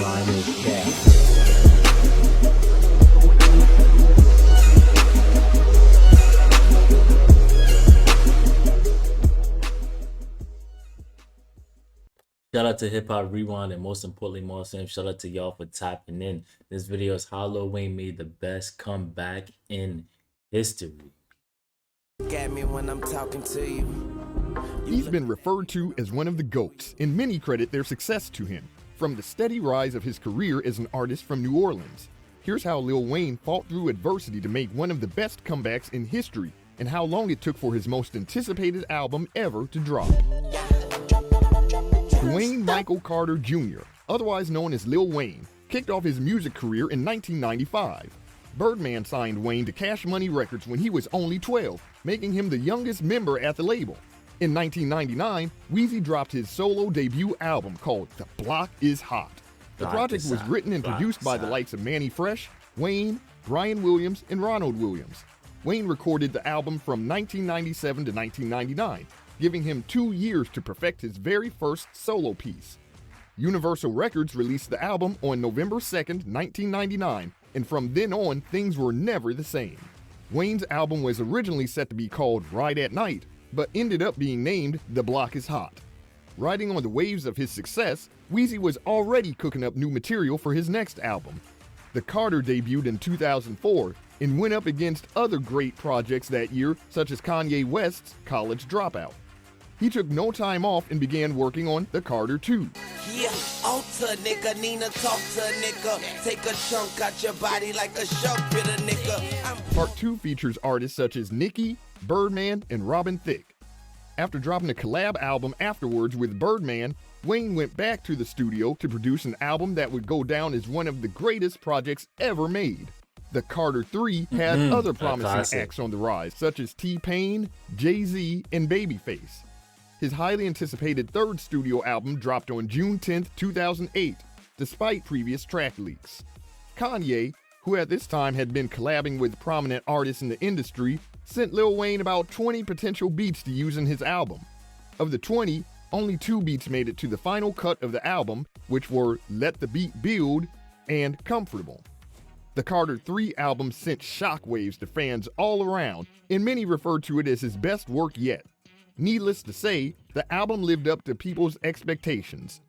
Lionel Cat. Shout out to Hip Hop Rewind and most importantly, Marcin. Shout out to y'all for tapping in. This video is how Lil Wayne made the best comeback in history. Get me when I'm talking to you. He's been referred to as one of the GOATs, and many credit their success to him. From the steady rise of his career as an artist from New Orleans, here's how Lil Wayne fought through adversity to make one of the best comebacks in history, and how long it took for his most anticipated album ever to drop. Dwayne Michael Carter Jr., otherwise known as Lil Wayne, kicked off his music career in 1995. Birdman signed Wayne to Cash Money Records when he was only 12, making him the youngest member at the label. In 1999, Weezy dropped his solo debut album called The Block Is Hot. The project was written and produced by the likes of Mannie Fresh, Wayne, Brian Williams, and Ronald Williams. Wayne recorded the album from 1997 to 1999, giving him 2 years to perfect his very first solo piece. Universal Records released the album on November 2nd, 1999, and from then on, things were never the same. Wayne's album was originally set to be called Ride at Night, but ended up being named The Block Is Hot. Riding on the waves of his success, Weezy was already cooking up new material for his next album. The Carter debuted in 2004 and went up against other great projects that year, such as Kanye West's College Dropout. He took no time off and began working on The Carter 2. Yeah, alter nigga, Nina talk to a nigga. Take a chunk out your body like a shark bit a nigga. Part 2 features artists such as Nicki, Birdman, and Robin Thicke. After dropping a collab album afterwards with Birdman, Wayne went back to the studio to produce an album that would go down as one of the greatest projects ever made. The Carter 3 had other promising acts on the rise, such as T-Pain, Jay-Z, and Babyface. His highly anticipated third studio album dropped on June 10, 2008, despite previous track leaks. Kanye, who at this time had been collabing with prominent artists in the industry, sent Lil Wayne about 20 potential beats to use in his album. Of the 20, only 2 beats made it to the final cut of the album, which were Let the Beat Build and Comfortable. The Carter 3 album sent shockwaves to fans all around, and many referred to it as his best work yet. Needless to say, the album lived up to people's expectations.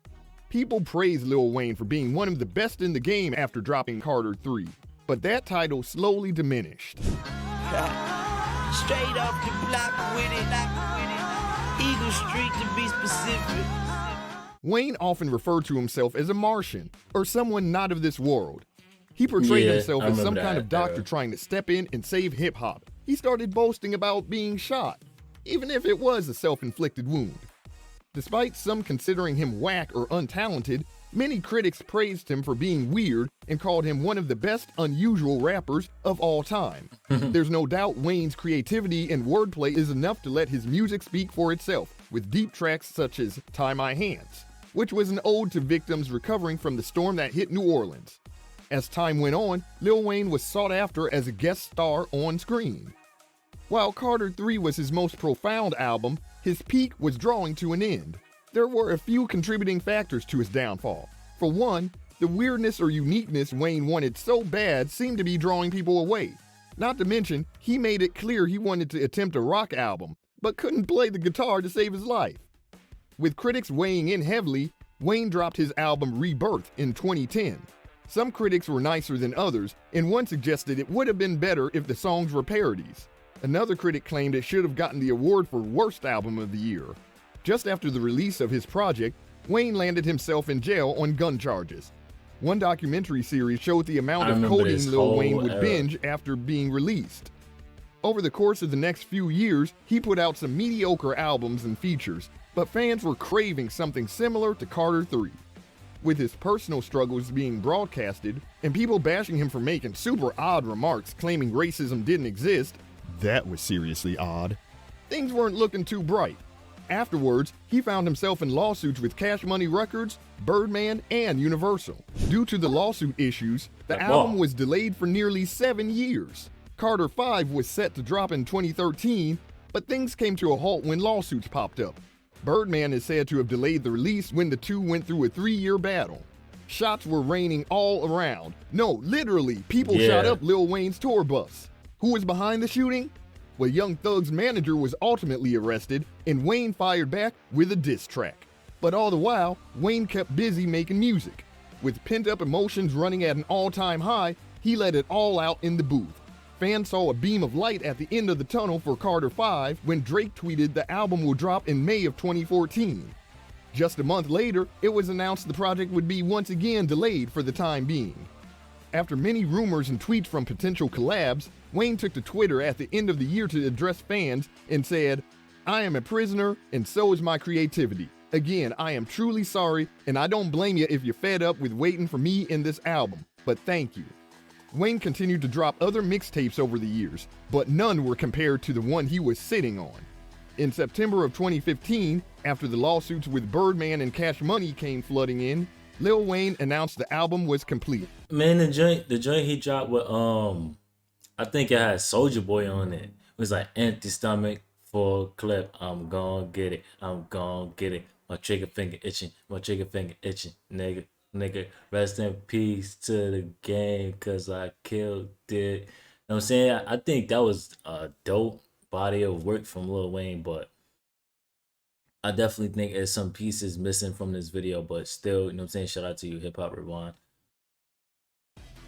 People praised Lil Wayne for being one of the best in the game after dropping Carter 3, but that title slowly diminished. Straight off the block with it. Eagle Street to be specific. Wayne often referred to himself as a Martian, or someone not of this world. He portrayed himself as some kind of doctor trying to step in and save hip-hop. He started boasting about being shot, even if it was a self-inflicted wound. Despite some considering him whack or untalented, many critics praised him for being weird and called him one of the best unusual rappers of all time. There's no doubt Wayne's creativity and wordplay is enough to let his music speak for itself, with deep tracks such as Tie My Hands, which was an ode to victims recovering from the storm that hit New Orleans. As time went on, Lil Wayne was sought after as a guest star on screen. While Carter 3 was his most profound album, his peak was drawing to an end. There were a few contributing factors to his downfall. For one, the weirdness or uniqueness Wayne wanted so bad seemed to be drawing people away. Not to mention, he made it clear he wanted to attempt a rock album, but couldn't play the guitar to save his life. With critics weighing in heavily, Wayne dropped his album Rebirth in 2010. Some critics were nicer than others, and one suggested it would have been better if the songs were parodies. Another critic claimed it should have gotten the award for Worst Album of the Year. Just after the release of his project, Wayne landed himself in jail on gun charges. One documentary series showed the amount of codeine Lil Wayne would binge after being released. Over the course of the next few years, he put out some mediocre albums and features, but fans were craving something similar to Carter 3. With his personal struggles being broadcasted, and people bashing him for making super odd remarks claiming racism didn't exist, that was seriously odd, things weren't looking too bright. Afterwards, he found himself in lawsuits with Cash Money Records, Birdman, and Universal. Due to the lawsuit issues, the album was delayed for nearly 7 years. Carter 5 was set to drop in 2013, but things came to a halt when lawsuits popped up. Birdman is said to have delayed the release when the two went through a 3-year battle. Shots were raining all around. No, literally, people shot up Lil Wayne's tour bus. Who was behind the shooting? Well, Young Thug's manager was ultimately arrested, and Wayne fired back with a diss track. But all the while, Wayne kept busy making music. With pent-up emotions running at an all-time high, he let it all out in the booth. Fans saw a beam of light at the end of the tunnel for Carter 5 when Drake tweeted the album will drop in May of 2014. Just a month later, it was announced the project would be once again delayed for the time being. After many rumors and tweets from potential collabs, Wayne took to Twitter at the end of the year to address fans and said, "I am a prisoner and so is my creativity. Again, I am truly sorry and I don't blame you if you're fed up with waiting for me in this album, but thank you." Wayne continued to drop other mixtapes over the years, but none were compared to the one he was sitting on. In September of 2015, after the lawsuits with Birdman and Cash Money came flooding in, Lil Wayne announced the album was complete. Man, the joint he dropped with I think it had Soulja Boy on it. It was like empty stomach, full clip. I'm gonna get it. I'm gonna get it. My trigger finger itching. My trigger finger itching. Nigga, rest in peace to the game, cause I killed it. You know what I'm saying? I think that was a dope body of work from Lil Wayne, but I definitely think there's some pieces missing from this video, but still, you know what I'm saying? Shout out to you, Hip Hop Rewind.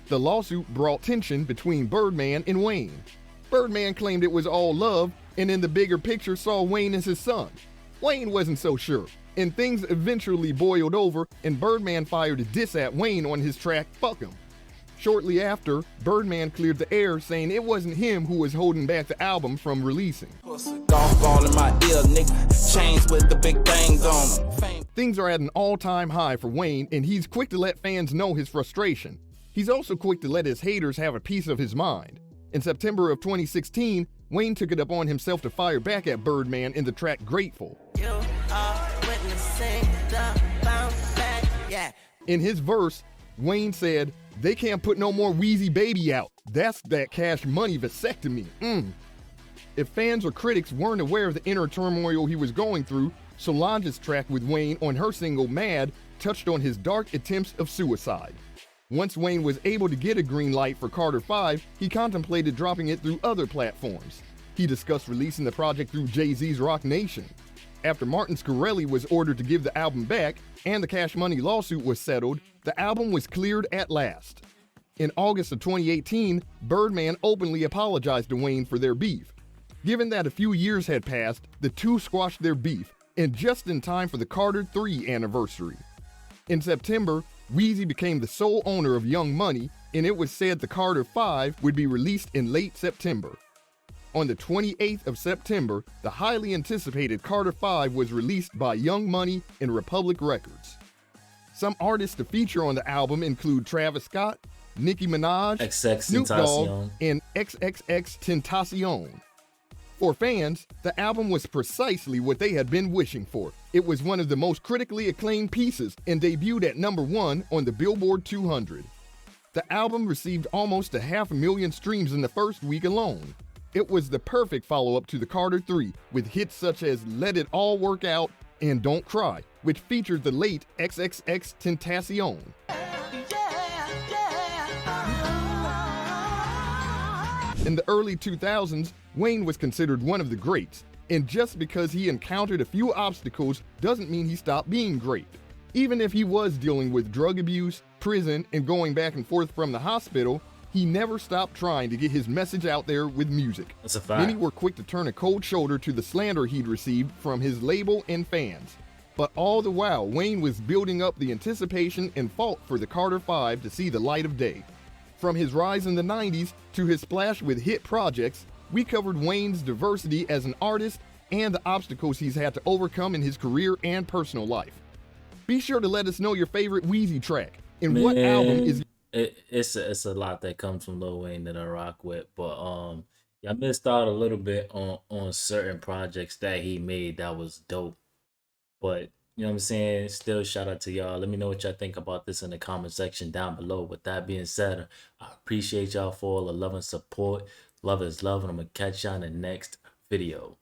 The lawsuit brought tension between Birdman and Wayne. Birdman claimed it was all love, and in the bigger picture saw Wayne as his son. Wayne wasn't so sure, and things eventually boiled over, and Birdman fired a diss at Wayne on his track Fuck 'Em. Shortly after, Birdman cleared the air saying it wasn't him who was holding back the album from releasing. Golf ball in my ear, nigga. Chains with the big bangs on them. Things are at an all-time high for Wayne, and he's quick to let fans know his frustration. He's also quick to let his haters have a piece of his mind. In September of 2016, Wayne took it upon himself to fire back at Birdman in the track Grateful. In his verse, Wayne said, "They can't put no more Weezy Baby out. That's that Cash Money vasectomy." If fans or critics weren't aware of the inner turmoil he was going through, Solange's track with Wayne on her single Mad touched on his dark attempts of suicide. Once Wayne was able to get a green light for Carter 5, he contemplated dropping it through other platforms. He discussed releasing the project through Jay-Z's Roc Nation. After Martin Scarelli was ordered to give the album back and the Cash Money lawsuit was settled, the album was cleared at last. In August of 2018, Birdman openly apologized to Wayne for their beef. Given that a few years had passed, the two squashed their beef, and just in time for the Carter 3 anniversary. In September, Weezy became the sole owner of Young Money, and it was said the Carter 5 would be released in late September. On the 28th of September, the highly anticipated Carter 5 was released by Young Money and Republic Records. Some artists to feature on the album include Travis Scott, Nicki Minaj, Snoop Dogg, and XXXTentacion. For fans, the album was precisely what they had been wishing for. It was one of the most critically acclaimed pieces and debuted at #1 on the Billboard 200. The album received almost 500,000 streams in the first week alone. It was the perfect follow-up to the Carter 3, with hits such as Let It All Work Out and Don't Cry, which featured the late XXXTentacion. In the early 2000s, Wayne was considered one of the greats, and just because he encountered a few obstacles doesn't mean he stopped being great. Even if he was dealing with drug abuse, prison, and going back and forth from the hospital, he never stopped trying to get his message out there with music. That's a fact. Many were quick to turn a cold shoulder to the slander he'd received from his label and fans. But all the while, Wayne was building up the anticipation and fought for the Carter 5 to see the light of day. From his rise in the 90s to his splash with hit projects, we covered Wayne's diversity as an artist and the obstacles he's had to overcome in his career and personal life. Be sure to let us know your favorite Weezy track and what album is. It's a lot that comes from Lil Wayne that I rock with, but I missed out a little bit on certain projects that he made that was dope. But you know what I'm saying? Still, shout out to y'all. Let me know what y'all think about this in the comment section down below. With that being said, I appreciate y'all for all the love and support. Love is love, and I'm gonna catch y'all in the next video.